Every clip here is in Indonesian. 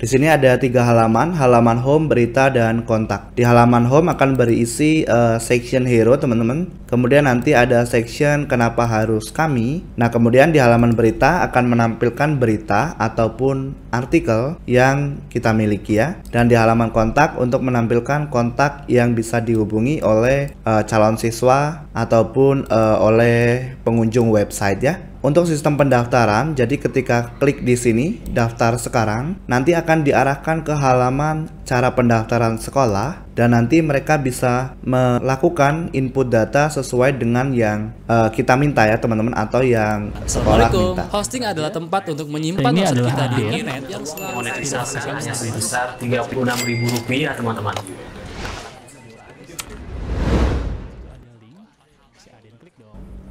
Di sini ada 3 halaman, halaman home, berita, dan kontak. Di halaman home akan berisi section hero teman-teman. Kemudian nanti ada section kenapa harus kami. Nah kemudian di halaman berita akan menampilkan berita ataupun artikel yang kita miliki ya. Dan di halaman kontak untuk menampilkan kontak yang bisa dihubungi oleh calon siswa ataupun oleh pengunjung website ya. Untuk sistem pendaftaran, jadi ketika klik di sini daftar sekarang, nanti akan diarahkan ke halaman cara pendaftaran sekolah dan nanti mereka bisa melakukan input data sesuai dengan yang kita minta ya teman-teman, atau yang sekolah minta. Hosting adalah tempat untuk menyimpan website kita di internet yang monetisasi hanya sebesar Rp36.000 teman-teman.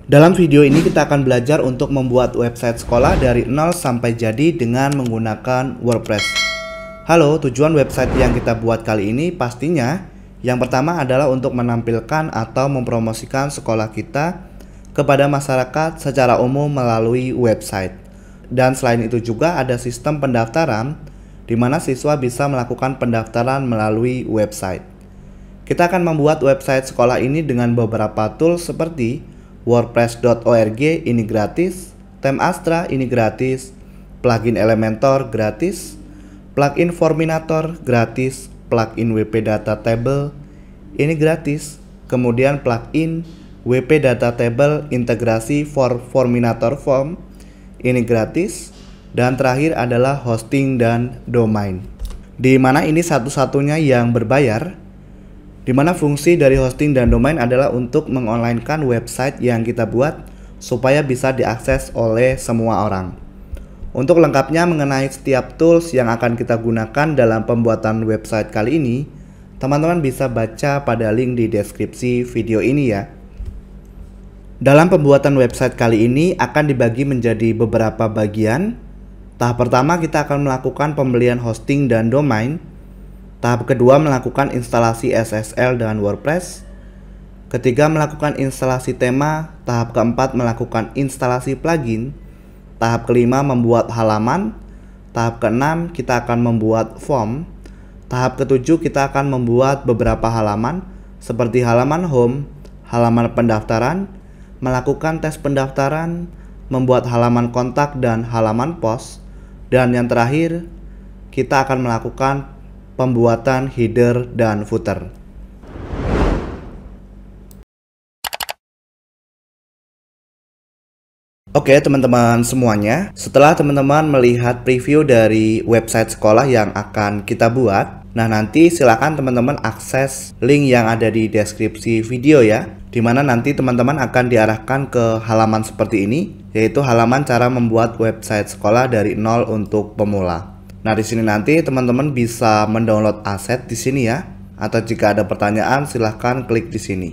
Dalam video ini kita akan belajar untuk membuat website sekolah dari nol sampai jadi dengan menggunakan WordPress. Halo, tujuan website yang kita buat kali ini pastinya yang pertama adalah untuk menampilkan atau mempromosikan sekolah kita kepada masyarakat secara umum melalui website. Dan selain itu juga ada sistem pendaftaran di mana siswa bisa melakukan pendaftaran melalui website. Kita akan membuat website sekolah ini dengan beberapa tools seperti WordPress.org ini gratis, Theme Astra ini gratis, plugin Elementor gratis, plugin Forminator gratis, plugin WP Data Table ini gratis, kemudian plugin WP Data Table integrasi for Forminator Form ini gratis, dan terakhir adalah hosting dan domain. Di mana ini satu-satunya yang berbayar. Di mana fungsi dari hosting dan domain adalah untuk mengonlinekan website yang kita buat supaya bisa diakses oleh semua orang. Untuk lengkapnya mengenai setiap tools yang akan kita gunakan dalam pembuatan website kali ini, teman-teman bisa baca pada link di deskripsi video ini ya. Dalam pembuatan website kali ini akan dibagi menjadi beberapa bagian. Tahap pertama kita akan melakukan pembelian hosting dan domain. Tahap kedua melakukan instalasi SSL dan WordPress. Ketiga melakukan instalasi tema. Tahap keempat melakukan instalasi plugin. Tahap kelima membuat halaman. Tahap keenam kita akan membuat form. Tahap ketujuh kita akan membuat beberapa halaman seperti halaman home, halaman pendaftaran, melakukan tes pendaftaran, membuat halaman kontak dan halaman post. Dan yang terakhir kita akan melakukan pembuatan header dan footer. Oke teman-teman semuanya, setelah teman-teman melihat preview dari website sekolah yang akan kita buat, nah nanti silakan teman-teman akses link yang ada di deskripsi video ya, dimana nanti teman-teman akan diarahkan ke halaman seperti ini, yaitu halaman cara membuat website sekolah dari nol untuk pemula. Nah di sini nanti teman-teman bisa mendownload aset di sini ya, atau jika ada pertanyaan silahkan klik di sini.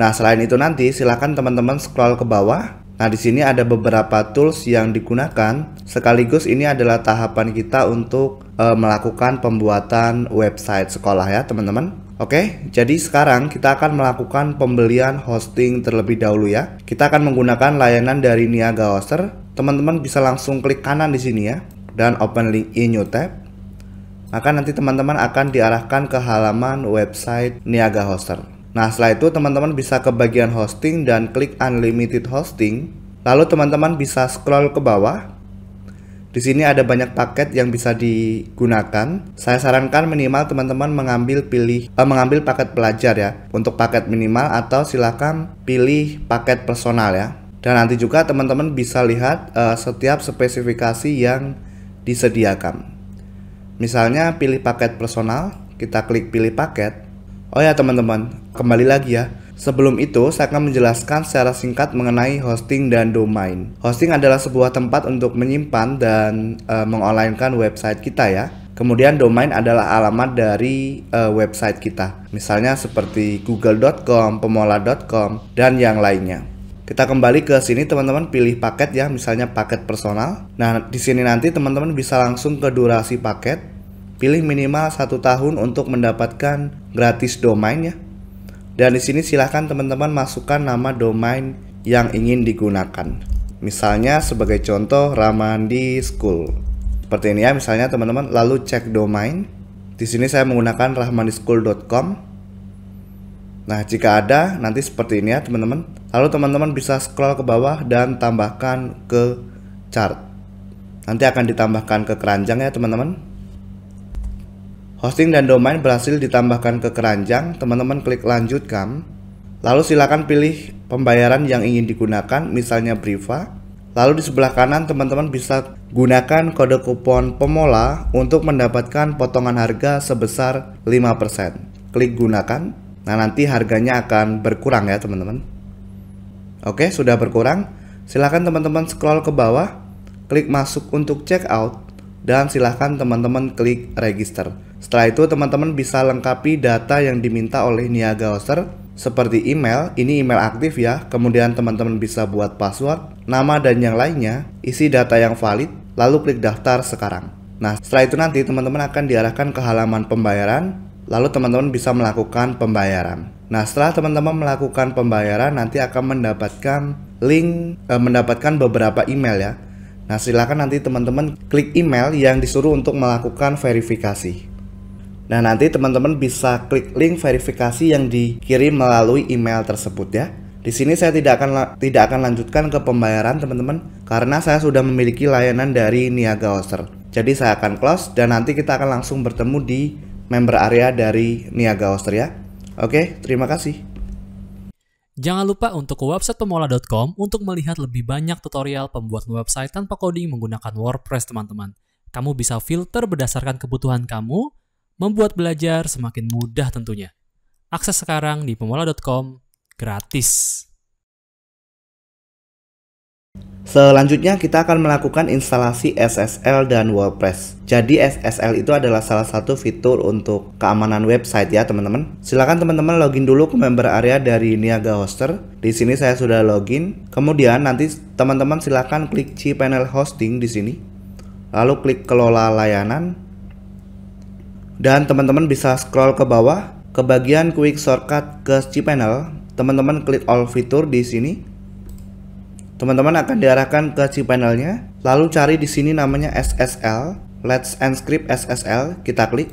Nah selain itu nanti silahkan teman-teman scroll ke bawah. Nah di sini ada beberapa tools yang digunakan. Sekaligus ini adalah tahapan kita untuk melakukan pembuatan website sekolah ya teman-teman. Oke, jadi sekarang kita akan melakukan pembelian hosting terlebih dahulu ya. Kita akan menggunakan layanan dari Niaga Hoster. Teman-teman bisa langsung klik kanan di sini ya, dan open link in new tab. Maka nanti teman-teman akan diarahkan ke halaman website Niaga Hoster. Nah setelah itu teman-teman bisa ke bagian hosting dan klik unlimited hosting. Lalu teman-teman bisa scroll ke bawah. Di sini ada banyak paket yang bisa digunakan. Saya sarankan minimal teman-teman mengambil paket pelajar ya, untuk paket minimal, atau silakan pilih paket personal ya. Dan nanti juga teman-teman bisa lihat setiap spesifikasi yang disediakan. Misalnya pilih paket personal, kita klik pilih paket. Oh ya teman-teman, kembali lagi ya. Sebelum itu saya akan menjelaskan secara singkat mengenai hosting dan domain. Hosting adalah sebuah tempat untuk menyimpan dan mengonlinekan website kita ya. Kemudian domain adalah alamat dari website kita. Misalnya seperti google.com, pemola.com, dan yang lainnya. Kita kembali ke sini teman-teman, pilih paket ya, misalnya paket personal. Nah, di sini nanti teman-teman bisa langsung ke durasi paket. Pilih minimal 1 tahun untuk mendapatkan gratis domain ya. Dan di sini silahkan teman-teman masukkan nama domain yang ingin digunakan. Misalnya sebagai contoh Ramandi School. Seperti ini ya, misalnya teman-teman, lalu cek domain. Di sini saya menggunakan rahmandischool.com. Nah, jika ada nanti seperti ini ya teman-teman. Lalu teman-teman bisa scroll ke bawah dan tambahkan ke chart. Nanti akan ditambahkan ke keranjang ya teman-teman. Hosting dan domain berhasil ditambahkan ke keranjang. Teman-teman klik lanjutkan. Lalu silakan pilih pembayaran yang ingin digunakan, misalnya Briva. Lalu di sebelah kanan teman-teman bisa gunakan kode kupon Pemola untuk mendapatkan potongan harga sebesar 5%. Klik gunakan. Nah, nanti harganya akan berkurang ya teman-teman. Oke, sudah berkurang. Silakan teman-teman scroll ke bawah, klik masuk untuk check out, dan silakan teman-teman klik register. Setelah itu teman-teman bisa lengkapi data yang diminta oleh Niaga Hoster, seperti email, ini email aktif ya. Kemudian teman-teman bisa buat password, nama dan yang lainnya, isi data yang valid, lalu klik daftar sekarang. Nah, setelah itu nanti teman-teman akan diarahkan ke halaman pembayaran, lalu teman-teman bisa melakukan pembayaran. Nah, setelah teman-teman melakukan pembayaran, nanti akan mendapatkan beberapa email ya. Nah, silakan nanti teman-teman klik email yang disuruh untuk melakukan verifikasi. Nah, nanti teman-teman bisa klik link verifikasi yang dikirim melalui email tersebut ya. Di sini saya tidak akan lanjutkan ke pembayaran teman-teman, karena saya sudah memiliki layanan dari Niaga Hoster. Jadi saya akan close dan nanti kita akan langsung bertemu di member area dari Niaga Hoster ya. Oke, terima kasih. Jangan lupa untuk ke website pemola.com untuk melihat lebih banyak tutorial pembuatan website tanpa coding menggunakan WordPress teman-teman. Kamu bisa filter berdasarkan kebutuhan kamu, membuat belajar semakin mudah tentunya. Akses sekarang di pemola.com gratis. Selanjutnya kita akan melakukan instalasi SSL dan WordPress. Jadi SSL itu adalah salah satu fitur untuk keamanan website ya teman-teman. Silakan teman-teman login dulu ke member area dari Niaga Hoster. Di sini saya sudah login. Kemudian nanti teman-teman silakan klik cPanel Hosting di sini. Lalu klik kelola layanan. Dan teman-teman bisa scroll ke bawah ke bagian quick shortcut ke cPanel. Teman-teman klik all fitur di sini. Teman-teman akan diarahkan ke cPanelnya. Lalu cari di sini namanya SSL, Let's Encrypt SSL, kita klik.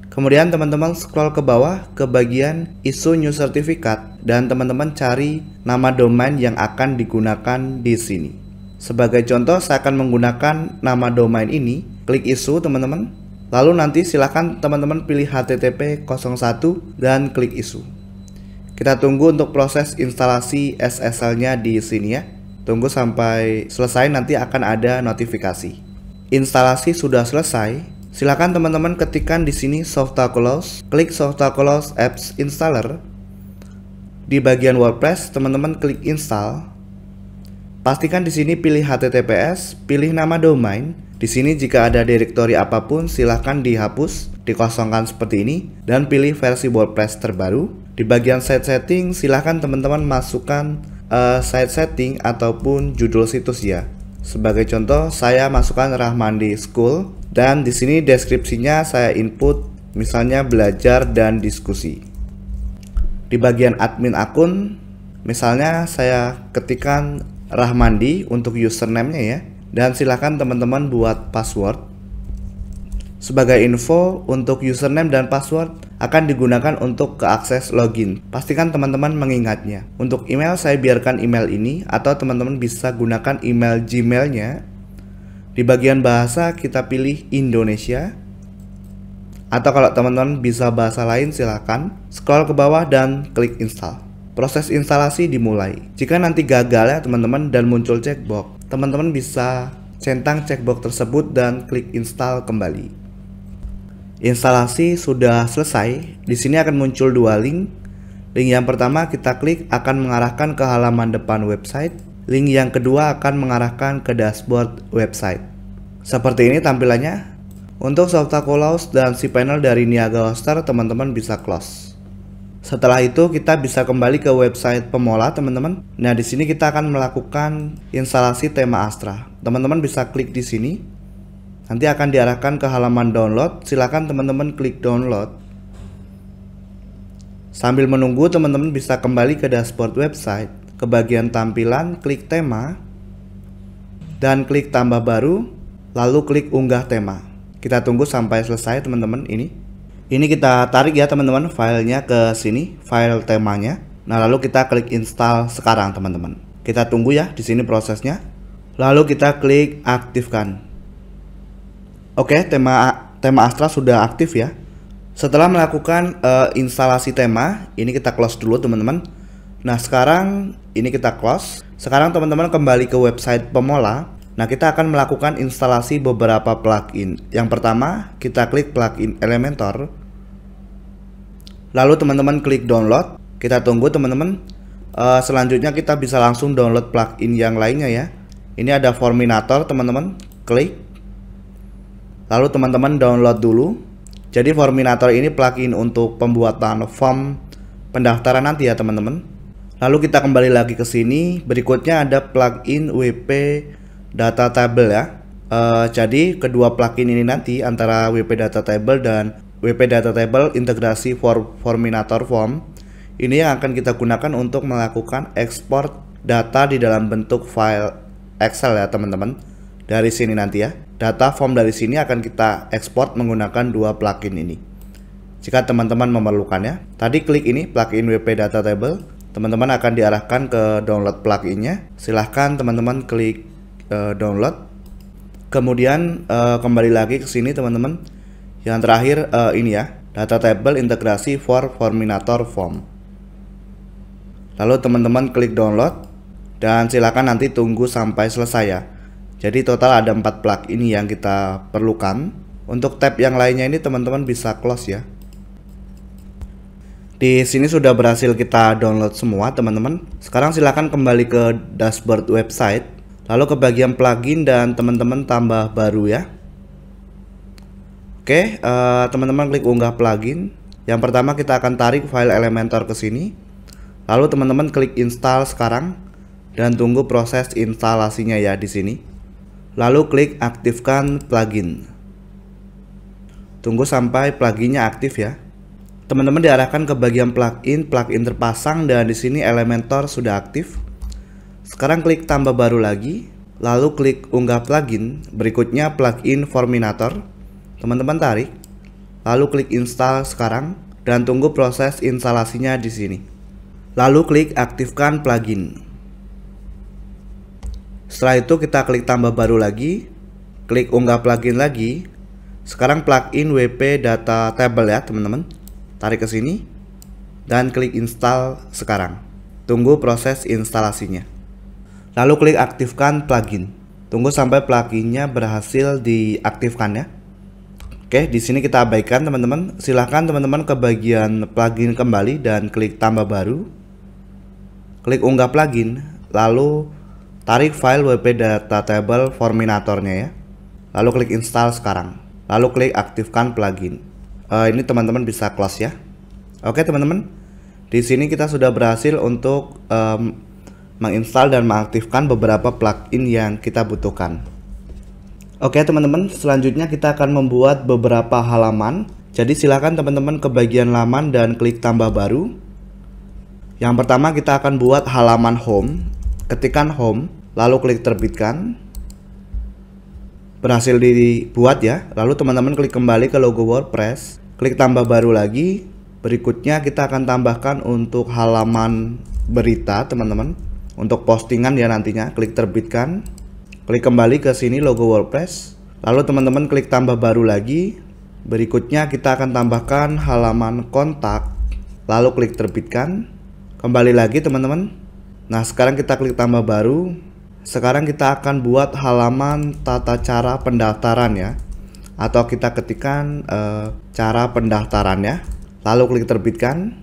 Kemudian teman-teman scroll ke bawah ke bagian issue new certificate dan teman-teman cari nama domain yang akan digunakan di sini. Sebagai contoh saya akan menggunakan nama domain ini. Klik issue teman-teman. Lalu nanti silakan teman-teman pilih HTTP 01 dan klik issue. Kita tunggu untuk proses instalasi SSL-nya di sini ya. Tunggu sampai selesai, nanti akan ada notifikasi. Instalasi sudah selesai. Silakan teman-teman ketikkan di sini Softaculous, klik Softaculous Apps Installer. Di bagian WordPress, teman-teman klik install. Pastikan di sini pilih HTTPS, pilih nama domain. Di sini jika ada direktori apapun silahkan dihapus, dikosongkan seperti ini, dan pilih versi WordPress terbaru. Di bagian site setting silahkan teman-teman masukkan site setting ataupun judul situs ya. Sebagai contoh saya masukkan Rahmandi School dan di sini deskripsinya saya input misalnya belajar dan diskusi. Di bagian admin akun misalnya saya ketikkan Rahmandi untuk username-nya ya. Dan silakan teman-teman buat password. Sebagai info, untuk username dan password akan digunakan untuk keakses login. Pastikan teman-teman mengingatnya. Untuk email saya biarkan email ini atau teman-teman bisa gunakan email Gmail-nya. Di bagian bahasa kita pilih Indonesia. Atau kalau teman-teman bisa bahasa lain silakan scroll ke bawah dan klik install. Proses instalasi dimulai. Jika nanti gagal ya teman-teman dan muncul checkbox, teman-teman bisa centang checkbox tersebut dan klik install kembali. Instalasi sudah selesai. Di sini akan muncul dua link. Link yang pertama kita klik akan mengarahkan ke halaman depan website. Link yang kedua akan mengarahkan ke dashboard website. Seperti ini tampilannya. Untuk Softaculous dan cPanel dari Niaga Hoster teman-teman bisa close. Setelah itu kita bisa kembali ke website Pemola teman-teman. Nah di sini kita akan melakukan instalasi tema Astra. Teman-teman bisa klik di sini. Nanti akan diarahkan ke halaman download. Silakan teman-teman klik download. Sambil menunggu teman-teman bisa kembali ke dashboard website. Ke bagian tampilan klik tema dan klik tambah baru. lalu klik unggah tema. Kita tunggu sampai selesai teman-teman ini. Ini kita tarik ya teman-teman filenya ke sini, file temanya. Nah, lalu kita klik install sekarang teman-teman. Kita tunggu ya di sini prosesnya. Lalu kita klik aktifkan. Oke, tema Astra sudah aktif ya. Setelah melakukan instalasi tema, ini kita close dulu teman-teman. Nah, sekarang ini kita close. Sekarang teman-teman kembali ke website Pomola. Nah, kita akan melakukan instalasi beberapa plugin. Yang pertama, kita klik plugin Elementor. Lalu teman-teman klik download. Kita tunggu teman-teman. Selanjutnya kita bisa langsung download plugin yang lainnya ya. Ini ada Forminator teman-teman. Klik. Lalu teman-teman download dulu. Jadi Forminator ini plugin untuk pembuatan form pendaftaran nanti ya teman-teman. Lalu kita kembali lagi ke sini. Berikutnya ada plugin WP Data Table ya. Jadi kedua plugin ini nanti antara WP Data Table dan WP Data Table integrasi Forminator Form ini yang akan kita gunakan untuk melakukan ekspor data di dalam bentuk file Excel ya teman-teman. Dari sini nanti ya. Data form dari sini akan kita ekspor menggunakan dua plugin ini. Jika teman-teman memerlukannya, tadi klik ini plugin WP Data Table, teman-teman akan diarahkan ke download pluginnya. Silahkan teman-teman klik download. Kemudian kembali lagi ke sini teman-teman. Yang terakhir ini ya, Data Table integrasi Forminator Form. Lalu teman-teman klik download dan silakan nanti tunggu sampai selesai ya. Jadi total ada 4 plugin yang kita perlukan. Untuk tab yang lainnya ini teman-teman bisa close ya. Di sini sudah berhasil kita download semua teman-teman. Sekarang silakan kembali ke dashboard website, lalu ke bagian plugin dan teman-teman tambah baru ya. Oke, teman-teman klik unggah plugin. Yang pertama kita akan tarik file Elementor ke sini. Lalu teman-teman klik install sekarang dan tunggu proses instalasinya ya di sini. Lalu klik aktifkan plugin. Tunggu sampai pluginnya aktif ya. Teman-teman diarahkan ke bagian plugin terpasang dan di sini Elementor sudah aktif. Sekarang klik tambah baru lagi, lalu klik unggah plugin. Berikutnya plugin Forminator. Teman-teman tarik, lalu klik install sekarang dan tunggu proses instalasinya di sini. Lalu klik aktifkan plugin. Setelah itu kita klik tambah baru lagi, klik unggah plugin lagi. Sekarang plugin WP Data Table ya teman-teman. Tarik ke sini dan klik install sekarang. Tunggu proses instalasinya. Lalu klik aktifkan plugin. Tunggu sampai pluginnya berhasil diaktifkan ya. Oke, di sini kita abaikan teman-teman. Silahkan teman-teman ke bagian plugin kembali dan klik tambah baru. Klik unggah plugin, lalu tarik file WP Data Table Forminatornya ya. Lalu klik install sekarang. Lalu klik aktifkan plugin. Ini teman-teman bisa close ya. Oke teman-teman. Di sini kita sudah berhasil untuk menginstal dan mengaktifkan beberapa plugin yang kita butuhkan. Oke teman-teman, selanjutnya kita akan membuat beberapa halaman. Jadi silakan teman-teman ke bagian laman dan klik tambah baru. Yang pertama kita akan buat halaman home. Ketikkan home, lalu klik terbitkan. Berhasil dibuat ya. Lalu teman-teman klik kembali ke logo WordPress, klik tambah baru lagi. Berikutnya kita akan tambahkan untuk halaman berita teman-teman, untuk postingan ya nantinya. Klik terbitkan, klik kembali ke sini logo WordPress. Lalu teman-teman klik tambah baru lagi. Berikutnya kita akan tambahkan halaman kontak, lalu klik terbitkan. Kembali lagi teman-teman. Nah sekarang kita klik tambah baru. Sekarang kita akan buat halaman tata cara pendaftaran ya, atau kita ketikkan cara pendaftarannya. Lalu klik terbitkan.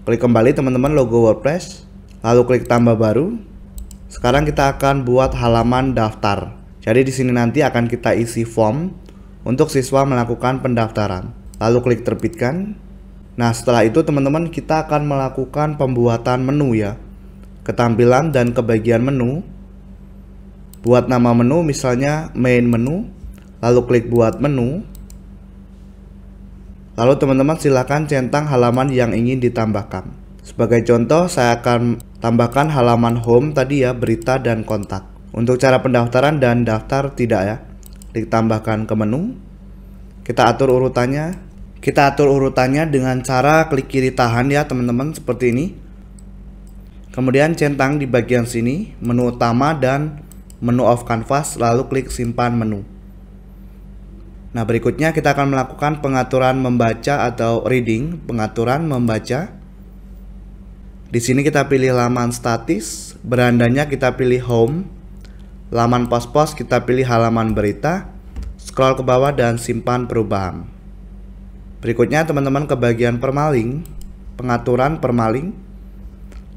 Klik kembali teman-teman logo WordPress, lalu klik tambah baru. Sekarang kita akan buat halaman daftar. Jadi di sini nanti akan kita isi form untuk siswa melakukan pendaftaran. Lalu klik terbitkan. Nah setelah itu teman-teman kita akan melakukan pembuatan menu ya, ketampilan dan kebagian menu. Buat nama menu misalnya main menu, lalu klik buat menu. Lalu teman-teman silakan centang halaman yang ingin ditambahkan. Sebagai contoh saya akan tambahkan halaman home tadi ya, berita dan kontak. Untuk cara pendaftaran dan daftar tidak ya. klik tambahkan ke menu. Kita atur urutannya. Kita atur urutannya dengan cara klik kiri tahan ya teman-teman, seperti ini. Kemudian centang di bagian sini menu utama dan menu off canvas, lalu klik simpan menu. Nah, berikutnya kita akan melakukan pengaturan membaca atau reading, pengaturan membaca. Di sini kita pilih laman statis, berandanya kita pilih home, laman pos-pos kita pilih halaman berita, scroll ke bawah dan simpan perubahan. Berikutnya teman-teman ke bagian permalink, pengaturan permalink,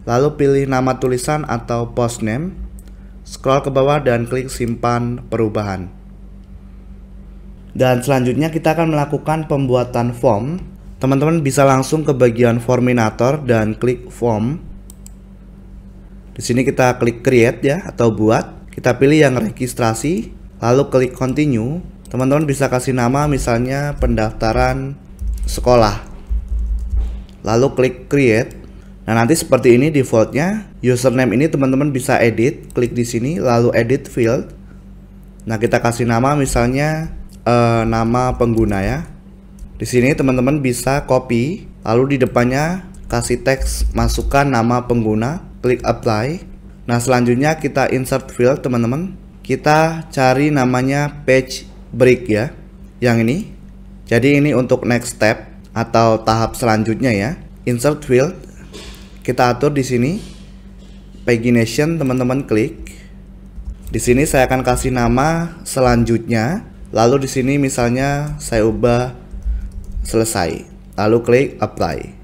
lalu pilih nama tulisan atau post name, scroll ke bawah dan klik simpan perubahan. Dan selanjutnya kita akan melakukan pembuatan form. Teman-teman bisa langsung ke bagian Forminator dan klik form. Di sini kita klik create ya atau buat. Kita pilih yang registrasi, lalu klik continue. Teman-teman bisa kasih nama misalnya pendaftaran sekolah, lalu klik create. Nah, nanti seperti ini defaultnya. Username ini teman-teman bisa edit, klik di sini lalu edit field. Nah, kita kasih nama misalnya nama pengguna ya. Di sini teman-teman bisa copy, lalu di depannya kasih teks masukkan nama pengguna, klik apply. Nah, selanjutnya kita insert field teman-teman. Kita cari namanya page break ya, yang ini. Jadi ini untuk next step atau tahap selanjutnya ya. Insert field, kita atur di sini pagination, teman-teman klik. Di sini saya akan kasih nama selanjutnya. Lalu di sini misalnya saya ubah selesai. Lalu klik apply.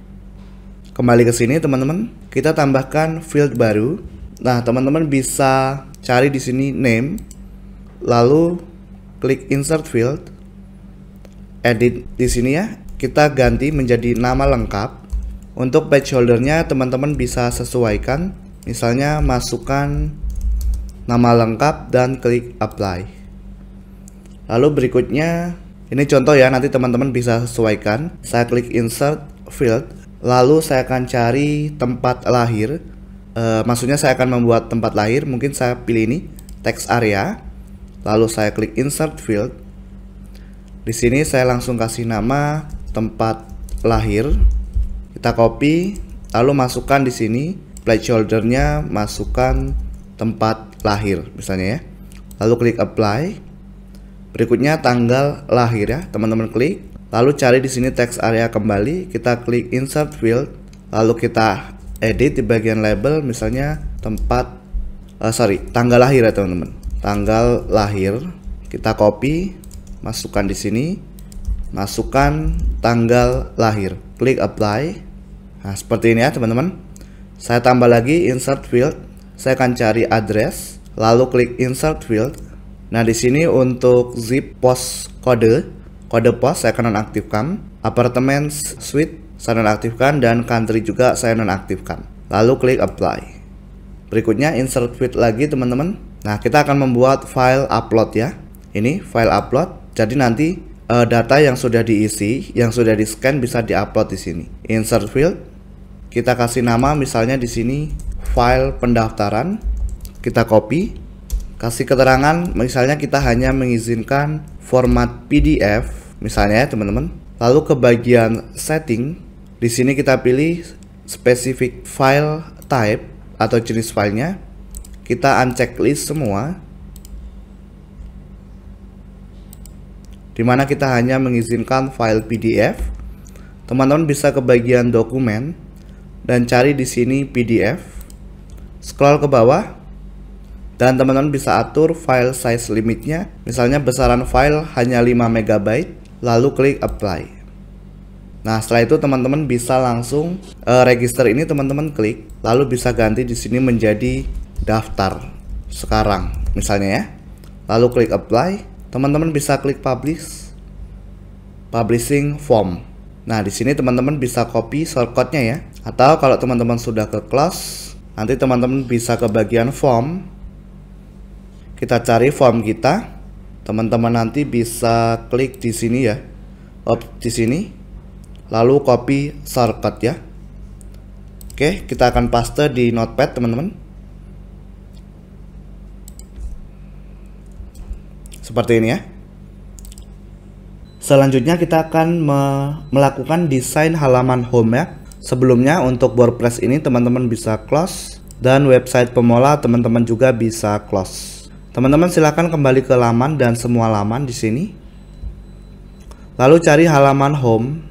Kembali ke sini teman-teman, kita tambahkan field baru. Nah, teman-teman bisa cari di sini name, lalu klik insert field. Edit di sini ya, kita ganti menjadi nama lengkap. Untuk page holdernya teman-teman bisa sesuaikan, misalnya masukkan nama lengkap dan klik apply. Lalu berikutnya, ini contoh ya, nanti teman-teman bisa sesuaikan. Saya klik insert field, lalu saya akan cari tempat lahir. Maksudnya saya akan membuat tempat lahir, mungkin saya pilih ini text area, lalu saya klik insert field. Di sini saya langsung kasih nama tempat lahir. Kita copy, lalu masukkan di sini placeholder-nya, masukkan tempat lahir misalnya ya. Lalu klik apply. Berikutnya tanggal lahir ya, teman-teman klik. Lalu cari di sini text area kembali, kita klik insert field, lalu kita edit di bagian label misalnya tanggal lahir ya teman-teman. Tanggal lahir. Kita copy, masukkan di sini, masukkan tanggal lahir, klik apply. Nah, seperti ini ya teman-teman. Saya tambah lagi insert field, saya akan cari address, lalu klik insert field. Nah, di sini untuk zip post kode pos saya akan nonaktifkan, apartments suite saya nonaktifkan, dan country juga saya nonaktifkan. Lalu klik apply. Berikutnya insert field lagi teman-teman. Nah, kita akan membuat file upload ya. Ini file upload. Jadi nanti data yang sudah diisi, yang sudah di scan bisa diupload di sini. Insert field, kita kasih nama misalnya di sini file pendaftaran. Kita copy, kasih keterangan misalnya kita hanya mengizinkan format PDF misalnya ya teman-teman. Lalu ke bagian setting, di sini kita pilih specific file type atau jenis filenya. Kita unchecklist semua, dimana kita hanya mengizinkan file PDF. Teman-teman bisa ke bagian dokumen dan cari di sini PDF. Scroll ke bawah dan teman-teman bisa atur file size limitnya. Misalnya besaran file hanya 5 MB, lalu klik apply. Nah, setelah itu teman-teman bisa langsung register ini teman-teman klik, lalu bisa ganti di sini menjadi daftar sekarang misalnya ya. Lalu klik apply. Teman-teman bisa klik publishing form. Nah, di sini teman-teman bisa copy shortcutnya ya. Atau kalau teman-teman sudah ke close, nanti teman-teman bisa ke bagian form. Kita cari form kita. Teman-teman nanti bisa klik di sini ya. Di sini. Lalu copy shortcut ya. Oke, kita akan paste di notepad teman-teman. Seperti ini ya. Selanjutnya kita akan melakukan desain halaman home ya. Sebelumnya untuk WordPress ini teman-teman bisa close, dan website pemula teman-teman juga bisa close. Teman-teman silakan kembali ke laman dan semua laman di sini. Lalu cari halaman home.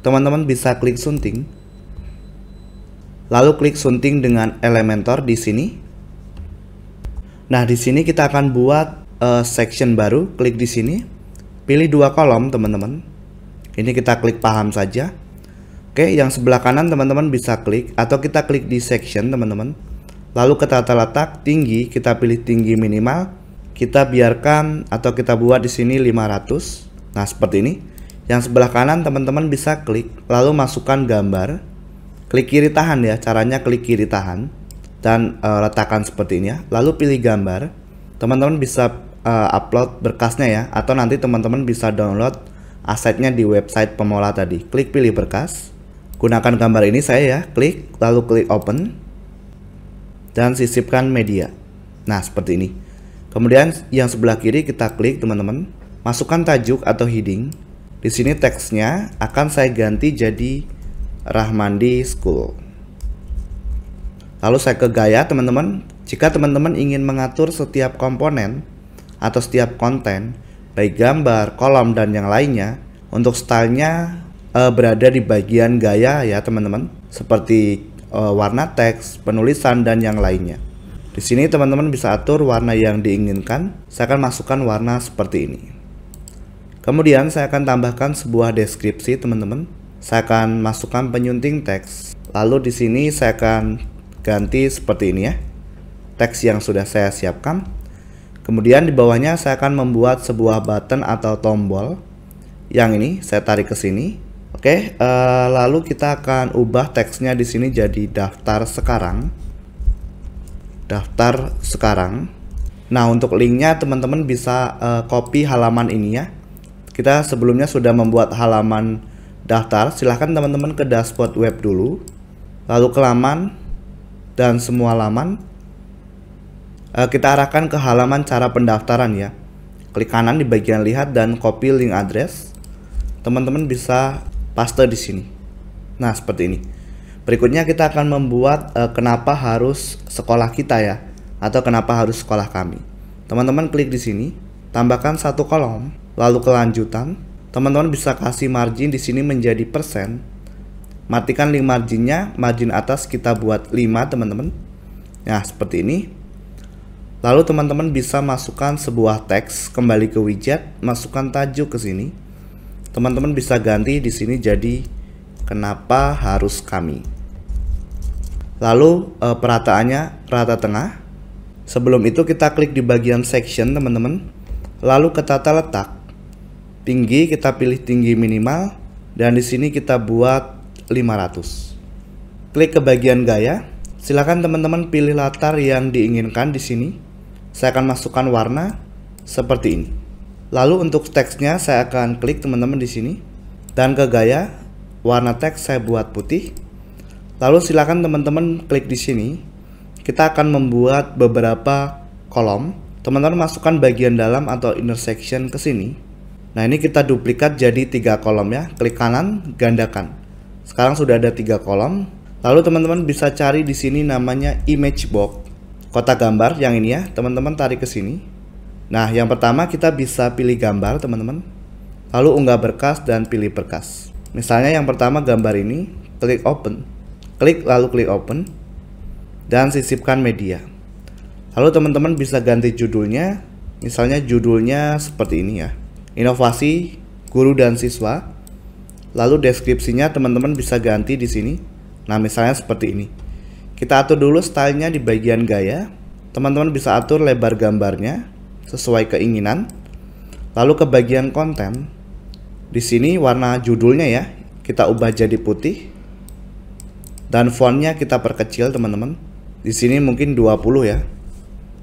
Teman-teman bisa klik sunting. Lalu klik sunting dengan Elementor di sini. Nah, di sini kita akan buat section baru. Klik di sini. Pilih 2 kolom, teman-teman. Ini kita klik paham saja. Oke, yang sebelah kanan teman-teman bisa klik, atau kita klik di section, teman-teman. Lalu ke tata letak tinggi, kita pilih tinggi minimal. Kita biarkan atau kita buat di sini 500. Nah, seperti ini. Yang sebelah kanan teman-teman bisa klik, lalu masukkan gambar. Klik kiri tahan ya, caranya klik kiri tahan dan letakkan seperti ini ya. Lalu pilih gambar. Teman-teman bisa upload berkasnya ya, atau nanti teman-teman bisa download asetnya di website pemula tadi. Klik pilih berkas, gunakan gambar ini saya ya, klik, lalu klik open dan sisipkan media. Nah, seperti ini. Kemudian yang sebelah kiri kita klik, teman-teman, masukkan tajuk atau heading. Di sini teksnya akan saya ganti jadi Rahmandi School. Lalu saya ke gaya, teman-teman. Jika teman-teman ingin mengatur setiap komponen atau setiap konten, baik gambar, kolom, dan yang lainnya, untuk stylenya berada di bagian gaya ya, teman-teman. Seperti warna teks, penulisan, dan yang lainnya. Di sini teman-teman bisa atur warna yang diinginkan. Saya akan masukkan warna seperti ini. Kemudian saya akan tambahkan sebuah deskripsi, teman-teman. Saya akan masukkan penyunting teks. Lalu di sini saya akan ganti seperti ini ya, teks yang sudah saya siapkan. Kemudian di bawahnya saya akan membuat sebuah button atau tombol. Yang ini saya tarik ke sini. Oke, lalu kita akan ubah teksnya di sini jadi daftar sekarang. Daftar sekarang. Nah, untuk linknya teman-teman bisa copy halaman ini ya. Kita sebelumnya sudah membuat halaman daftar. Silahkan teman-teman ke dashboard web dulu, lalu ke laman dan semua laman. Kita arahkan ke halaman cara pendaftaran ya. Klik kanan di bagian lihat dan copy link address. Teman-teman bisa paste di sini. Nah, seperti ini. Berikutnya kita akan membuat kenapa harus sekolah kita ya, atau kenapa harus sekolah kami. Teman-teman klik di sini, tambahkan 1 kolom, lalu kelanjutan. Teman-teman bisa kasih margin di sini menjadi persen. Matikan link marginnya, margin atas kita buat 5, teman-teman. Nah, seperti ini. Lalu teman-teman bisa masukkan sebuah teks, kembali ke widget, masukkan tajuk ke sini. Teman-teman bisa ganti di sini jadi kenapa harus kami. Lalu perataannya rata tengah. Sebelum itu kita klik di bagian section, teman-teman. Lalu ke tata letak. Tinggi kita pilih tinggi minimal dan di sini kita buat 500. Klik ke bagian gaya. Silakan teman-teman pilih latar yang diinginkan di sini. Saya akan masukkan warna seperti ini. Lalu untuk teksnya saya akan klik teman-teman di sini dan ke gaya, warna teks saya buat putih. Lalu silakan teman-teman klik di sini. Kita akan membuat beberapa kolom. Teman-teman masukkan bagian dalam atau intersection ke sini. Nah, ini kita duplikat jadi 3 kolom ya. Klik kanan, gandakan. Sekarang sudah ada 3 kolom. Lalu teman-teman bisa cari di sini namanya image box. Kotak gambar yang ini ya, teman-teman tarik ke sini. Nah, yang pertama kita bisa pilih gambar, teman-teman. Lalu unggah berkas dan pilih berkas. Misalnya yang pertama gambar ini, klik open. Klik lalu klik open dan sisipkan media. Lalu teman-teman bisa ganti judulnya. Misalnya judulnya seperti ini ya. Inovasi guru dan siswa. Lalu deskripsinya teman-teman bisa ganti di sini. Nah, misalnya seperti ini. Kita atur dulu stylenya di bagian gaya. Teman-teman bisa atur lebar gambarnya sesuai keinginan. Lalu ke bagian konten. Di sini warna judulnya ya, kita ubah jadi putih. Dan fontnya kita perkecil, teman-teman. Di sini mungkin 20 ya.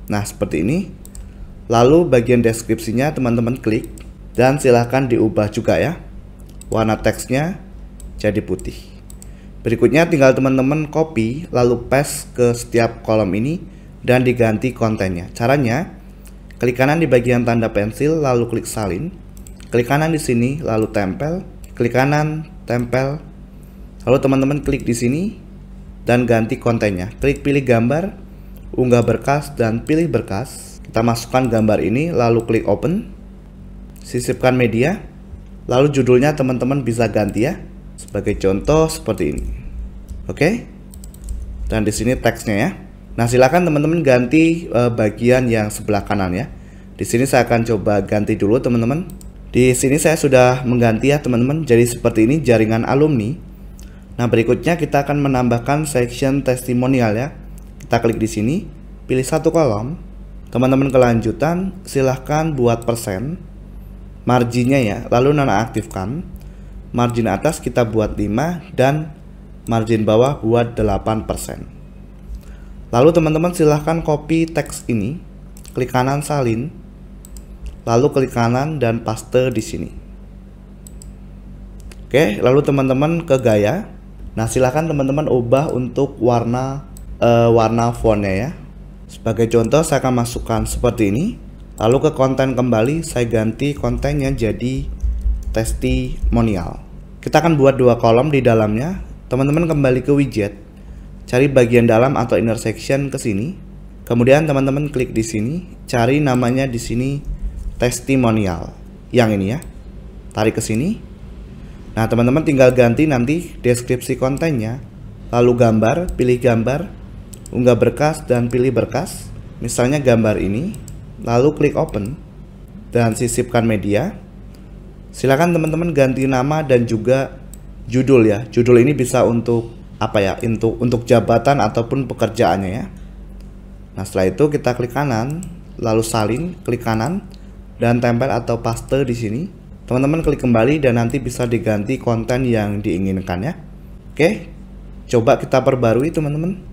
Nah, seperti ini. Lalu bagian deskripsinya teman-teman klik dan silahkan diubah juga ya. Warna teksnya jadi putih. Berikutnya tinggal teman-teman copy lalu paste ke setiap kolom ini dan diganti kontennya. Caranya, klik kanan di bagian tanda pensil lalu klik salin. klik kanan di sini, lalu tempel, klik kanan, tempel. Lalu teman-teman klik di sini dan ganti kontennya. Klik pilih gambar, unggah berkas dan pilih berkas. Kita masukkan gambar ini, lalu klik open. Sisipkan media. Lalu judulnya teman-teman bisa ganti ya. Sebagai contoh seperti ini. Oke? Dan di sini teksnya ya. Nah, silakan teman-teman ganti bagian yang sebelah kanan ya. Di sini saya akan coba ganti dulu teman-teman. Di sini saya sudah mengganti ya teman-teman. Jadi seperti ini jaringan alumni. Nah, berikutnya kita akan menambahkan section testimonial ya. Kita klik di sini, pilih satu kolom. Teman-teman kelanjutan, silahkan buat persen. Marginnya ya, lalu nonaktifkan. Margin atas kita buat 5 dan margin bawah buat 8%. Lalu teman-teman silahkan copy teks ini, klik kanan salin, lalu klik kanan dan paste di sini. Oke, lalu teman-teman ke gaya. Nah, silahkan teman-teman ubah untuk warna fontnya ya. Sebagai contoh saya akan masukkan seperti ini. Lalu ke konten kembali, saya ganti kontennya jadi testimonial. Kita akan buat 2 kolom di dalamnya. Teman-teman kembali ke widget. Cari bagian dalam atau intersection ke sini. Kemudian teman-teman klik di sini, cari namanya di sini testimonial. Yang ini ya. Tarik ke sini. Nah, teman-teman tinggal ganti nanti deskripsi kontennya. Lalu gambar, pilih gambar, unggah berkas dan pilih berkas. Misalnya gambar ini. Lalu klik open dan sisipkan media. Silakan teman-teman ganti nama dan juga judul ya. Judul ini bisa untuk apa ya, untuk jabatan ataupun pekerjaannya ya. Nah, setelah itu kita klik kanan, lalu salin, klik kanan dan tempel atau paste di sini. Teman-teman klik kembali dan nanti bisa diganti konten yang diinginkan ya. Oke, coba kita perbarui teman-teman.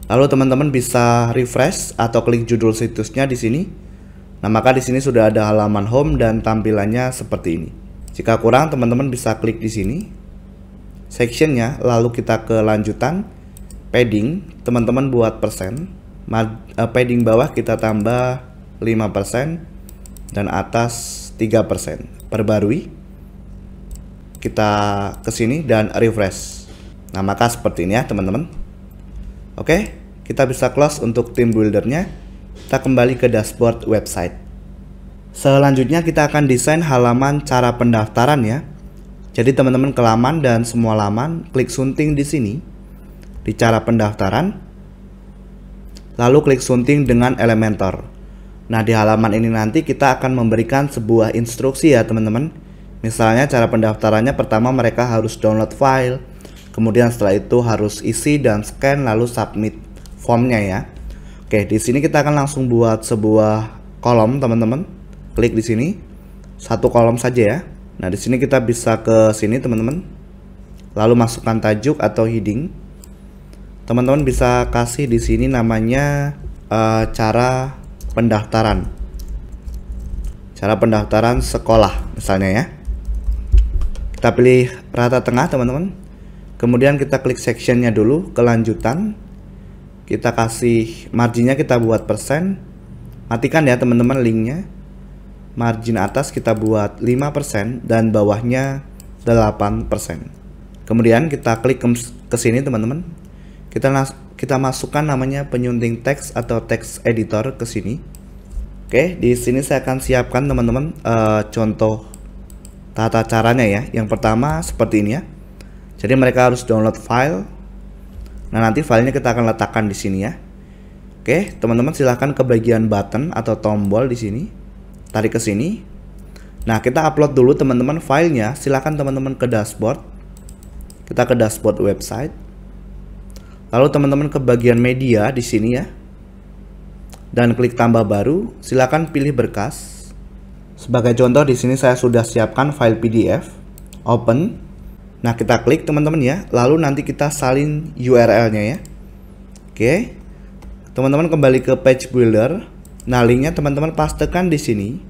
Lalu teman-teman bisa refresh atau klik judul situsnya di sini. Nah, maka di sini sudah ada halaman home dan tampilannya seperti ini. Jika kurang, teman-teman bisa klik di sini. Sectionnya, lalu kita ke lanjutan, padding, teman-teman buat persen, padding bawah kita tambah 5% dan atas 3%. Perbarui, kita ke sini dan refresh. Nah, maka seperti ini ya teman-teman. Oke, kita bisa close untuk team buildernya. Kita kembali ke dashboard website. Selanjutnya kita akan desain halaman cara pendaftaran ya. Jadi teman-teman ke laman dan semua laman, klik sunting di sini di cara pendaftaran. Lalu klik sunting dengan Elementor. Nah, di halaman ini nanti kita akan memberikan sebuah instruksi ya teman-teman. Misalnya cara pendaftarannya pertama mereka harus download file, kemudian setelah itu harus isi dan scan lalu submit formnya ya. Oke, di sini kita akan langsung buat sebuah kolom teman-teman. Klik di sini, satu kolom saja ya. Nah, di sini kita bisa ke sini teman-teman. Lalu masukkan tajuk atau heading. Teman-teman bisa kasih di sini namanya cara pendaftaran. Cara pendaftaran sekolah misalnya ya. Kita pilih rata tengah teman-teman. Kemudian kita klik sectionnya dulu, kelanjutan. Kita kasih marginnya kita buat persen. Matikan ya teman-teman linknya. Margin atas kita buat 5% dan bawahnya 8%. Kemudian kita klik ke sini teman-teman. Kita masukkan namanya penyunting teks atau text editor ke sini. Oke, di sini saya akan siapkan teman-teman contoh tata caranya ya. Yang pertama seperti ini ya. Jadi mereka harus download file. Nah, nanti filenya kita akan letakkan di sini ya. Oke, teman-teman silahkan ke bagian button atau tombol di sini. Tarik ke sini. Nah, kita upload dulu teman-teman filenya. Silahkan teman-teman ke dashboard. Kita ke dashboard website. Lalu teman-teman ke bagian media di sini ya. Dan klik tambah baru. Silahkan pilih berkas. Sebagai contoh di sini saya sudah siapkan file PDF. Open. Nah, kita klik teman-teman ya. Lalu nanti kita salin URL-nya ya. Oke. Teman-teman kembali ke page builder. Nah, linknya teman-teman pastekan di sini.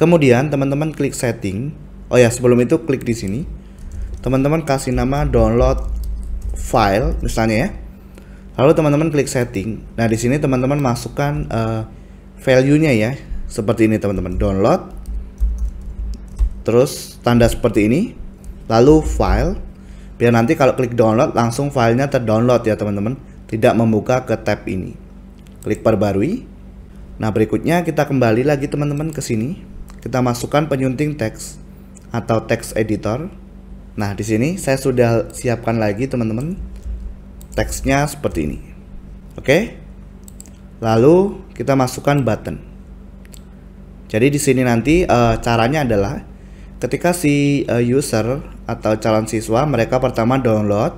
Kemudian teman-teman klik setting. Oh ya, sebelum itu klik di sini. Teman-teman kasih nama download file misalnya ya. Lalu teman-teman klik setting. Nah, di sini teman-teman masukkan value-nya ya. Seperti ini teman-teman. Download terus tanda seperti ini, lalu file, biar nanti kalau klik download langsung filenya terdownload ya teman-teman, tidak membuka ke tab ini. Klik perbarui. Nah, berikutnya kita kembali lagi teman-teman ke sini. Kita masukkan penyunting teks atau text editor. Nah, di sini saya sudah siapkan lagi teman-teman teksnya seperti ini. Oke. Lalu kita masukkan button. Jadi di sini nanti caranya adalah ketika si user atau calon siswa mereka pertama download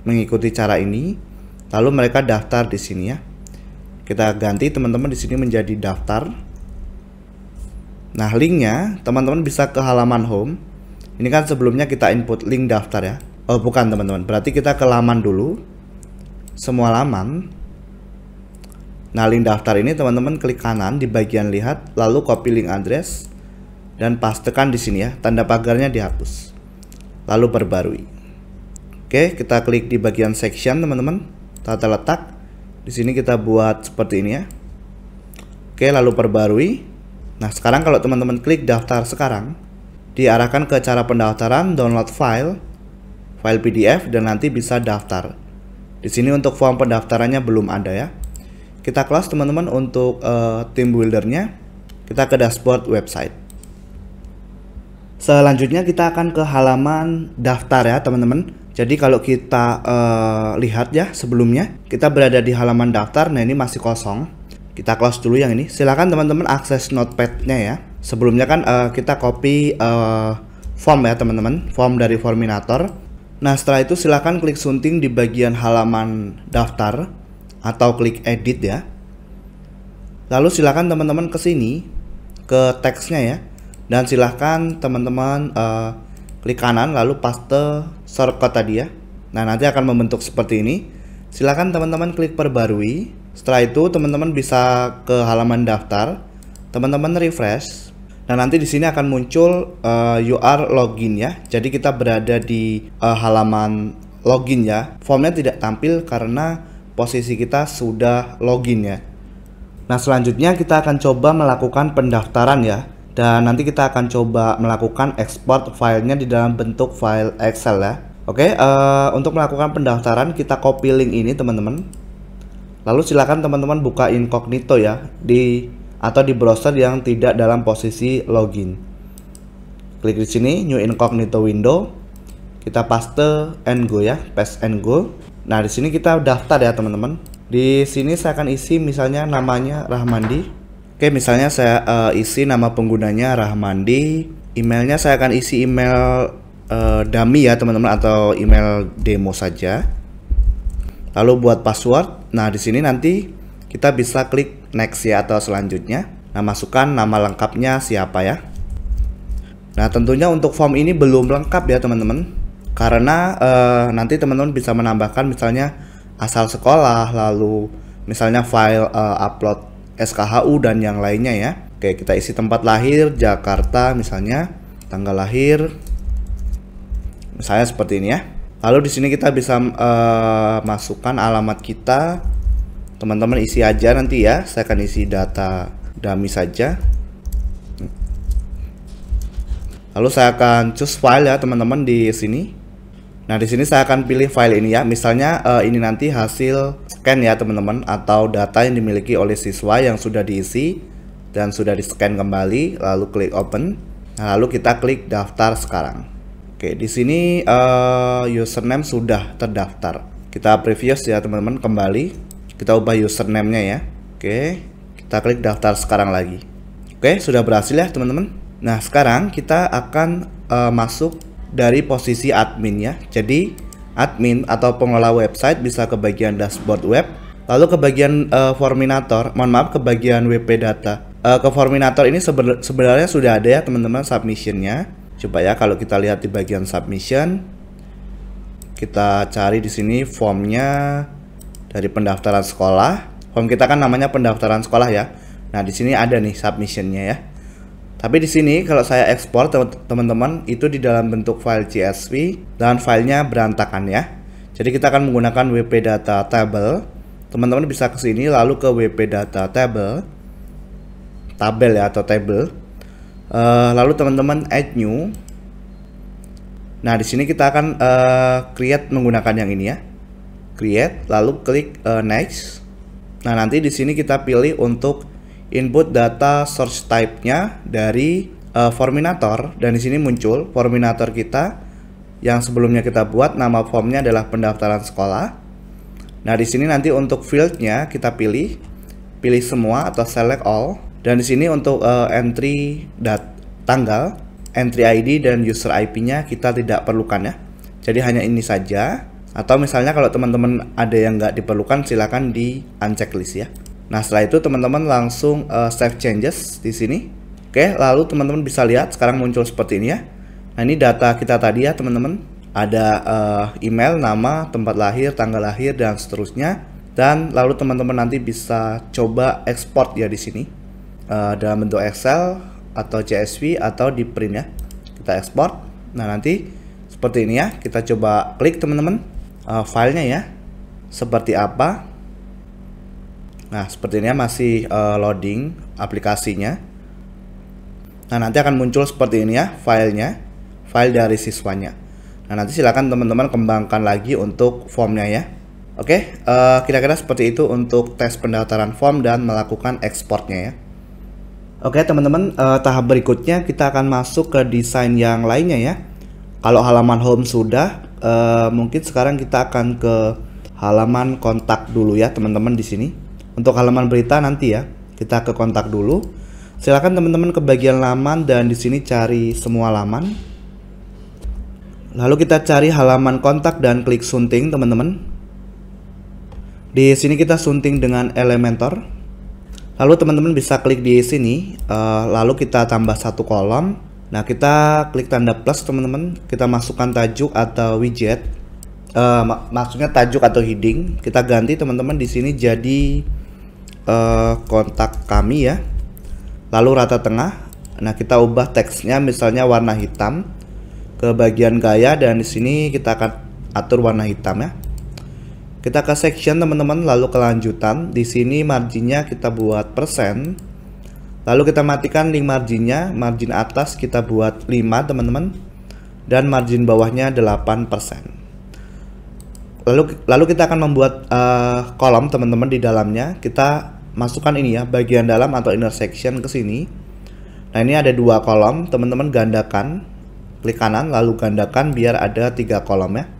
mengikuti cara ini, lalu mereka daftar di sini ya. Kita ganti teman-teman di sini menjadi daftar. Nah, linknya teman-teman bisa ke halaman home. Ini kan sebelumnya kita input link daftar ya. Oh bukan teman-teman, berarti kita ke laman dulu. Semua laman. Nah, link daftar ini teman-teman klik kanan di bagian lihat, lalu copy link address dan pastekan di sini ya. Tanda pagarnya dihapus. Lalu perbarui. Oke, kita klik di bagian section teman-teman. Tata letak. Di sini kita buat seperti ini ya. Oke, lalu perbarui. Nah, sekarang kalau teman-teman klik daftar sekarang, diarahkan ke cara pendaftaran, download file PDF dan nanti bisa daftar. Di sini untuk form pendaftarannya belum ada ya. Kita close teman-teman untuk team buildernya. Kita ke dashboard website. Selanjutnya kita akan ke halaman daftar ya teman-teman. Jadi kalau kita lihat ya sebelumnya kita berada di halaman daftar. Nah, ini masih kosong. Kita close dulu yang ini. Silakan teman-teman akses notepad-nya ya. Sebelumnya kan kita copy form ya teman-teman, form dari Forminator. Nah, setelah itu silakan klik sunting di bagian halaman daftar atau klik edit ya. Lalu silakan teman-teman ke sini ke teksnya ya, dan silakan teman-teman klik kanan lalu paste shortcut tadi ya. Nah, nanti akan membentuk seperti ini. Silakan teman-teman klik perbarui. Setelah itu teman-teman bisa ke halaman daftar. Teman-teman refresh. Nah, nanti di sini akan muncul you are login ya. Jadi kita berada di halaman login ya. Formnya tidak tampil karena posisi kita sudah login ya. Nah, selanjutnya kita akan coba melakukan pendaftaran ya. Dan nanti kita akan coba melakukan export filenya di dalam bentuk file Excel ya. Oke, untuk melakukan pendaftaran kita copy link ini teman-teman. Lalu silakan teman-teman buka incognito ya di browser yang tidak dalam posisi login. Klik di sini new incognito window. Kita paste and go ya, paste and go. Nah, di sini kita daftar ya teman-teman. Di sini saya akan isi misalnya namanya Rahmandi. Oke, misalnya saya isi nama penggunanya Rahmandi. Emailnya saya akan isi email dummy ya teman-teman atau email demo saja. Lalu buat password. Nah, di sini nanti kita bisa klik next ya atau selanjutnya. Nah, masukkan nama lengkapnya siapa ya. Nah, tentunya untuk form ini belum lengkap ya teman-teman. Karena nanti teman-teman bisa menambahkan misalnya asal sekolah, lalu misalnya file upload SKHU dan yang lainnya ya. Oke, kita isi tempat lahir Jakarta misalnya, tanggal lahir misalnya seperti ini ya. Lalu di sini kita bisa masukkan alamat kita. Teman-teman isi aja nanti ya. Saya akan isi data dummy saja. Lalu saya akan choose file ya teman-teman di sini. Nah, di sini saya akan pilih file ini ya. Misalnya ini nanti hasil scan ya teman-teman, atau data yang dimiliki oleh siswa yang sudah diisi dan sudah di-scan kembali. Lalu klik open. Nah, lalu kita klik daftar sekarang. Oke, di sini username sudah terdaftar. Kita previous ya teman-teman, kembali. Kita ubah username-nya ya. Oke, kita klik daftar sekarang lagi. Oke, sudah berhasil ya teman-teman. Nah, sekarang kita akan masuk dari posisi admin ya. Jadi admin atau pengelola website bisa ke bagian dashboard web, lalu ke bagian Forminator, ke bagian WP data. Ke Forminator ini sebenarnya sudah ada ya teman-teman submissionnya. Coba ya kalau kita lihat di bagian submission, kita cari di sini formnya dari pendaftaran sekolah. Form kita kan namanya pendaftaran sekolah ya. Nah, di sini ada nih submissionnya ya. Tapi di sini kalau saya ekspor teman-teman itu di dalam bentuk file CSV dan filenya berantakan ya. Jadi kita akan menggunakan WP data table. Teman-teman bisa ke sini lalu ke WP data table ya atau table. Lalu teman-teman add new. Nah, di sini kita akan create menggunakan yang ini ya. Create, lalu klik next. Nah, nanti di sini kita pilih untuk input data source type-nya dari forminator, dan di sini muncul forminator kita yang sebelumnya kita buat, nama formnya adalah pendaftaran sekolah. Nah, di sini nanti untuk field-nya kita pilih semua atau select all, dan di sini untuk entry tanggal, entry ID dan user IP-nya kita tidak perlukan ya. Jadi hanya ini saja. Atau misalnya kalau teman-teman ada yang nggak diperlukan, silakan di unchecklist ya. Nah, setelah itu teman-teman langsung save changes di sini. Oke, lalu teman-teman bisa lihat sekarang muncul seperti ini ya. Nah, ini data kita tadi ya teman-teman. Ada email, nama, tempat lahir, tanggal lahir dan seterusnya. Dan lalu teman-teman nanti bisa coba export ya di sini dalam bentuk Excel atau CSV atau di print ya. Kita export. Nah, nanti seperti ini ya. Kita coba klik teman-teman. Filenya ya seperti apa. Nah, seperti ini ya, masih loading aplikasinya. Nah, nanti akan muncul seperti ini ya filenya, file dari siswanya. Nah, nanti silakan teman-teman kembangkan lagi untuk formnya ya. Oke, kira-kira seperti itu untuk tes pendaftaran form dan melakukan ekspornya ya. Oke teman-teman, tahap berikutnya kita akan masuk ke desain yang lainnya ya. Kalau halaman home sudah, mungkin sekarang kita akan ke halaman kontak dulu ya teman-teman di sini. Untuk halaman berita nanti ya, kita ke kontak dulu. Silakan teman-teman ke bagian laman dan di sini cari semua laman. Lalu kita cari halaman kontak dan klik sunting teman-teman. Di sini kita sunting dengan Elementor. Lalu teman-teman bisa klik di sini, lalu kita tambah satu kolom. Nah, kita klik tanda plus teman-teman, kita masukkan tajuk atau widget, maksudnya tajuk atau heading. Kita ganti teman-teman di sini jadi kontak kami ya. Lalu rata tengah. Nah, kita ubah teksnya misalnya warna hitam ke bagian gaya, dan di sini kita akan atur warna hitam ya. Kita ke section teman-teman, lalu kelanjutan. Di sini marginnya kita buat persen. Lalu kita matikan link marginnya, margin atas kita buat 5 teman-teman, dan margin bawahnya 8%. Lalu kita akan membuat kolom teman-teman di dalamnya. Kita masukkan ini ya, bagian dalam atau inner section ke sini. Nah, ini ada 2 kolom, teman-teman gandakan, klik kanan lalu gandakan biar ada 3 kolom ya.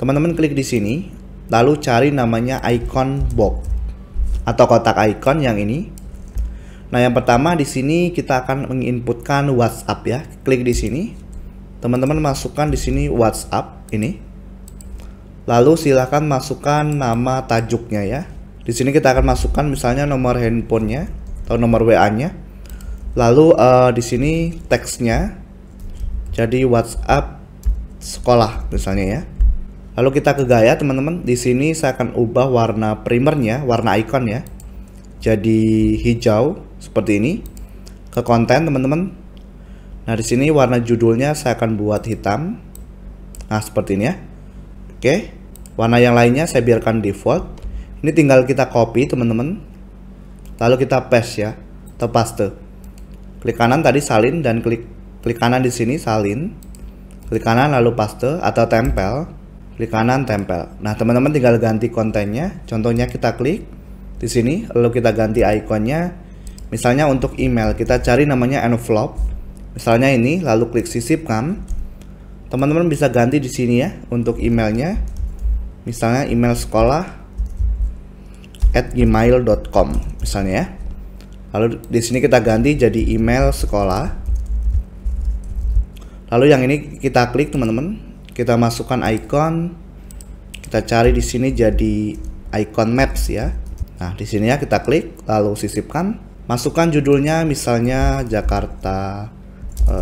Teman-teman klik di sini, lalu cari namanya icon box atau kotak icon yang ini. Nah, yang pertama di sini kita akan menginputkan WhatsApp ya. Klik di sini. Teman-teman masukkan di sini WhatsApp ini. Lalu silakan masukkan nama tajuknya ya. Di sini kita akan masukkan misalnya nomor handphonenya atau nomor WA-nya. Lalu di sini teksnya jadi WhatsApp sekolah misalnya ya. Lalu kita ke gaya teman-teman. Di sini saya akan ubah warna primernya, warna icon ya, jadi hijau seperti ini. Ke konten teman-teman. Nah, di sini warna judulnya saya akan buat hitam. Nah, seperti ini ya. Oke. Warna yang lainnya saya biarkan default. Ini tinggal kita copy teman-teman. Lalu kita paste ya, atau paste. Klik kanan tadi salin dan klik kanan di sini salin. Klik kanan lalu paste atau tempel. Klik kanan tempel. Nah, teman-teman tinggal ganti kontennya. Contohnya kita klik di sini, lalu kita ganti ikonnya. Misalnya untuk email, kita cari namanya envelope. Misalnya ini, lalu klik sisipkan. Teman-teman bisa ganti di sini ya untuk emailnya. Misalnya email sekolah @gmail.com misalnya ya. Lalu di sini kita ganti jadi email sekolah. Lalu yang ini kita klik teman-teman. Kita masukkan icon. Kita cari di sini jadi icon maps ya. Nah, di sini ya kita klik lalu sisipkan. Masukkan judulnya misalnya Jakarta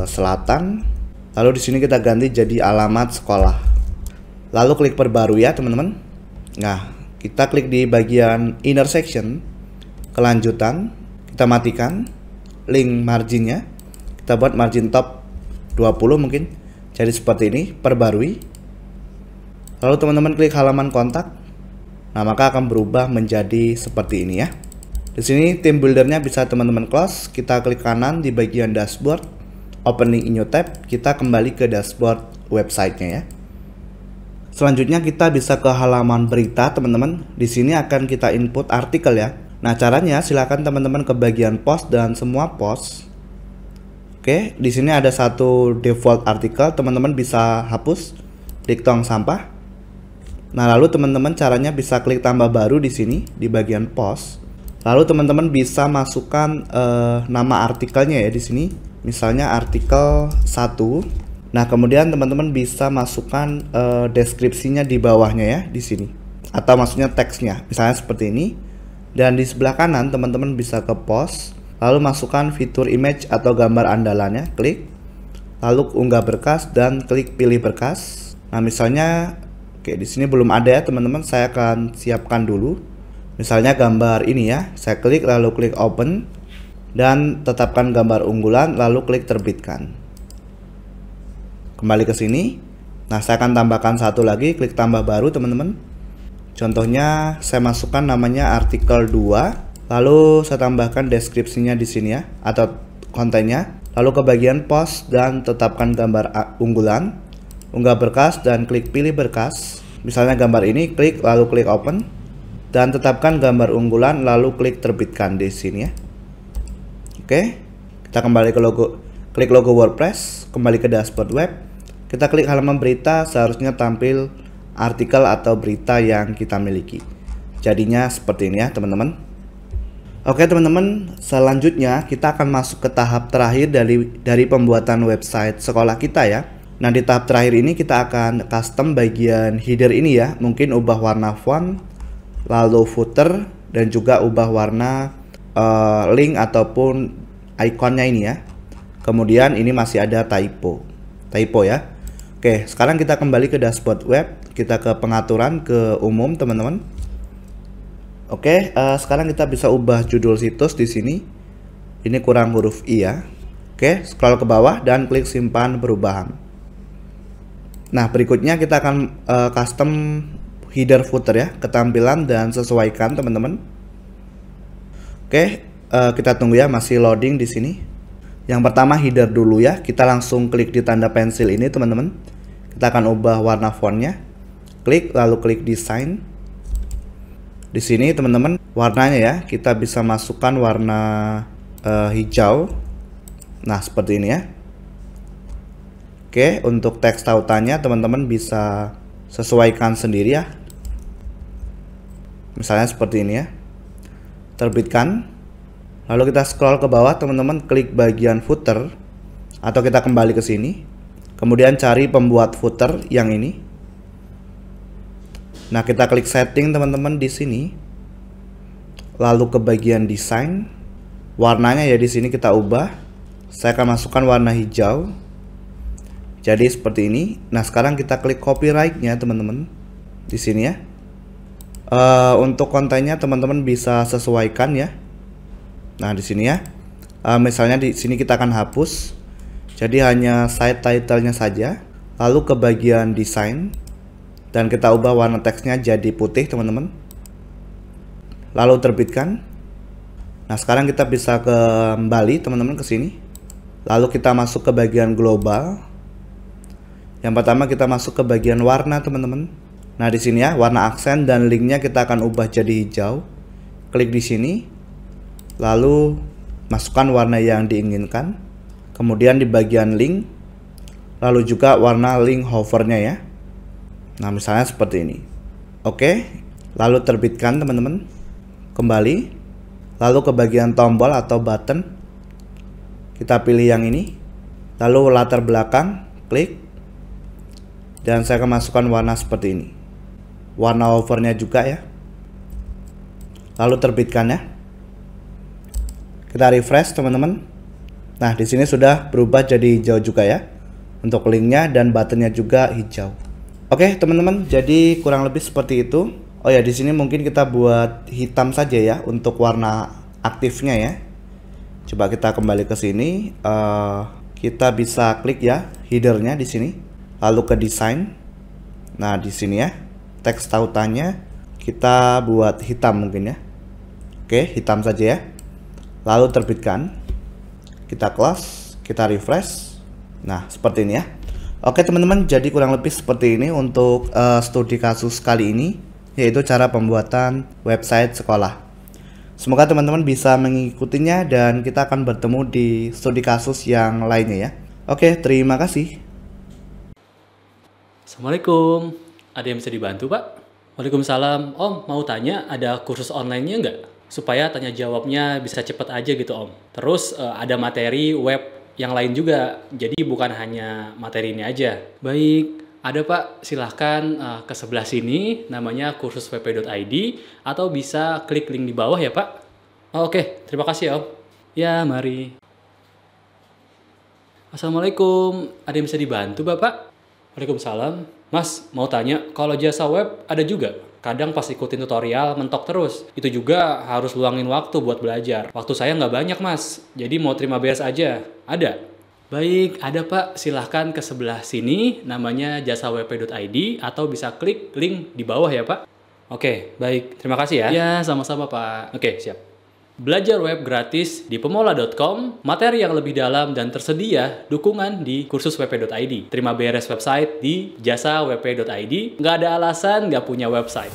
Selatan. Lalu di sini kita ganti jadi alamat sekolah. Lalu klik perbarui ya teman-teman. Nah, kita klik di bagian inner section, kelanjutan, kita matikan link marginnya. Kita buat margin top 20 mungkin. Jadi seperti ini, perbarui. Lalu teman-teman klik halaman kontak. Nah, maka akan berubah menjadi seperti ini ya. Di sini tim buildernya bisa teman-teman close. Kita klik kanan di bagian dashboard, opening in new tab, kita kembali ke dashboard websitenya ya. Selanjutnya kita bisa ke halaman berita teman-teman. Di sini akan kita input artikel ya. Nah caranya silakan teman-teman ke bagian post dan semua post. Oke, di sini ada satu default artikel, teman-teman bisa hapus, klik tong sampah. Nah lalu teman-teman caranya bisa klik tambah baru di sini di bagian post. Lalu teman-teman bisa masukkan nama artikelnya ya di sini. Misalnya artikel 1. Nah, kemudian teman-teman bisa masukkan deskripsinya di bawahnya ya di sini. Atau maksudnya teksnya. Misalnya seperti ini. Dan di sebelah kanan teman-teman bisa ke post, lalu masukkan fitur image atau gambar andalannya, klik. Lalu unggah berkas dan klik pilih berkas. Nah, misalnya oke, di sini belum ada ya, teman-teman. Saya akan siapkan dulu. Misalnya gambar ini ya. Saya klik lalu klik open dan tetapkan gambar unggulan lalu klik terbitkan. Kembali ke sini. Nah, saya akan tambahkan satu lagi, klik tambah baru teman-teman. Contohnya saya masukkan namanya artikel 2, lalu saya tambahkan deskripsinya di sini ya atau kontennya. Lalu ke bagian post dan tetapkan gambar unggulan, unggah berkas dan klik pilih berkas. Misalnya gambar ini, klik lalu klik open dan tetapkan gambar unggulan lalu klik terbitkan di sini ya. Oke, kita kembali ke klik logo WordPress, kembali ke dashboard web. Kita klik halaman berita, seharusnya tampil artikel atau berita yang kita miliki. Jadinya seperti ini ya teman-teman. Oke teman-teman, selanjutnya kita akan masuk ke tahap terakhir dari pembuatan website sekolah kita ya. Nah di tahap terakhir ini kita akan custom bagian header ini ya. Mungkin ubah warna font, lalu footer, dan juga ubah warna link ataupun ikonnya ini ya. Kemudian ini masih ada typo ya. Oke, sekarang kita kembali ke dashboard web, kita ke pengaturan, ke umum teman-teman. Oke, sekarang kita bisa ubah judul situs di sini. Ini kurang huruf I ya. Oke, scroll ke bawah dan klik simpan perubahan. Nah, berikutnya kita akan custom header footer ya, ketampilan dan sesuaikan teman-teman. Oke, kita tunggu ya, masih loading di sini. Yang pertama header dulu ya, kita langsung klik di tanda pensil ini teman-teman. Kita akan ubah warna fontnya, klik lalu klik desain. Di sini teman-teman warnanya ya, kita bisa masukkan warna hijau. Nah seperti ini ya. Oke, untuk teks tautannya teman-teman bisa sesuaikan sendiri ya. Misalnya seperti ini ya. Terbitkan. Lalu kita scroll ke bawah teman-teman, klik bagian footer atau kita kembali ke sini. Kemudian cari pembuat footer yang ini. Nah, kita klik setting teman-teman di sini. Lalu ke bagian desain. Warnanya ya di sini kita ubah. Saya akan masukkan warna hijau. Jadi seperti ini. Nah, sekarang kita klik copyright-nya teman-teman. Di sini ya. Untuk kontennya teman-teman bisa sesuaikan ya. Nah, di sini ya. Misalnya di sini kita akan hapus. Jadi hanya site title-nya saja. Lalu ke bagian desain dan kita ubah warna teksnya jadi putih teman-teman. Lalu terbitkan. Nah, sekarang kita bisa kembali teman-teman ke sini. Lalu kita masuk ke bagian global. Yang pertama kita masuk ke bagian warna teman-teman. Nah, di sini ya, warna aksen dan linknya kita akan ubah jadi hijau. Klik di sini. Lalu masukkan warna yang diinginkan. Kemudian di bagian link, lalu juga warna link hovernya ya. Nah misalnya seperti ini. Oke, lalu terbitkan teman-teman. Kembali, lalu ke bagian tombol atau button, kita pilih yang ini. Lalu latar belakang, klik. Dan saya akan masukkan warna seperti ini. Warna hovernya juga ya. Lalu terbitkan ya. Kita refresh teman-teman. Nah, di sini sudah berubah jadi hijau juga ya. Untuk linknya dan buttonnya juga hijau. Oke, teman-teman, jadi kurang lebih seperti itu. Oh ya, di sini mungkin kita buat hitam saja ya untuk warna aktifnya ya. Coba kita kembali ke sini. Kita bisa klik ya headernya di sini. Lalu ke desain. Nah, di sini ya. Teks tautannya kita buat hitam mungkin ya. Oke. Oke, hitam saja ya. Lalu terbitkan. Kita close, kita refresh. Nah, seperti ini ya. Oke teman-teman, jadi kurang lebih seperti ini untuk studi kasus kali ini, yaitu cara pembuatan website sekolah. Semoga teman-teman bisa mengikutinya dan kita akan bertemu di studi kasus yang lainnya ya. Oke, terima kasih. Assalamualaikum. Ada yang bisa dibantu, Pak? Waalaikumsalam. Om, mau tanya ada kursus online-nya nggak? Supaya tanya jawabnya bisa cepet aja gitu, Om. Terus ada materi web yang lain juga. Jadi bukan hanya materi ini aja. Baik, ada Pak. Silahkan ke sebelah sini. Namanya kursus wp.id. Atau bisa klik link di bawah ya, Pak. Oh, oke, terima kasih, Om. Ya, mari. Assalamualaikum. Ada yang bisa dibantu, Bapak? Waalaikumsalam. Mas, mau tanya, kalau jasa web ada juga? Kadang pas ikutin tutorial mentok terus. Itu juga harus luangin waktu buat belajar. Waktu saya nggak banyak, Mas. Jadi mau terima beres aja. Ada? Baik, ada Pak. Silahkan ke sebelah sini. Namanya jasawp.id atau bisa klik link di bawah ya, Pak. Oke, baik. Terima kasih ya. Ya, sama-sama, Pak. Oke, siap. Belajar web gratis di pemola.com, materi yang lebih dalam dan tersedia dukungan di kursus wp.id. Terima beres website di jasawp.id. Nggak ada alasan nggak punya website.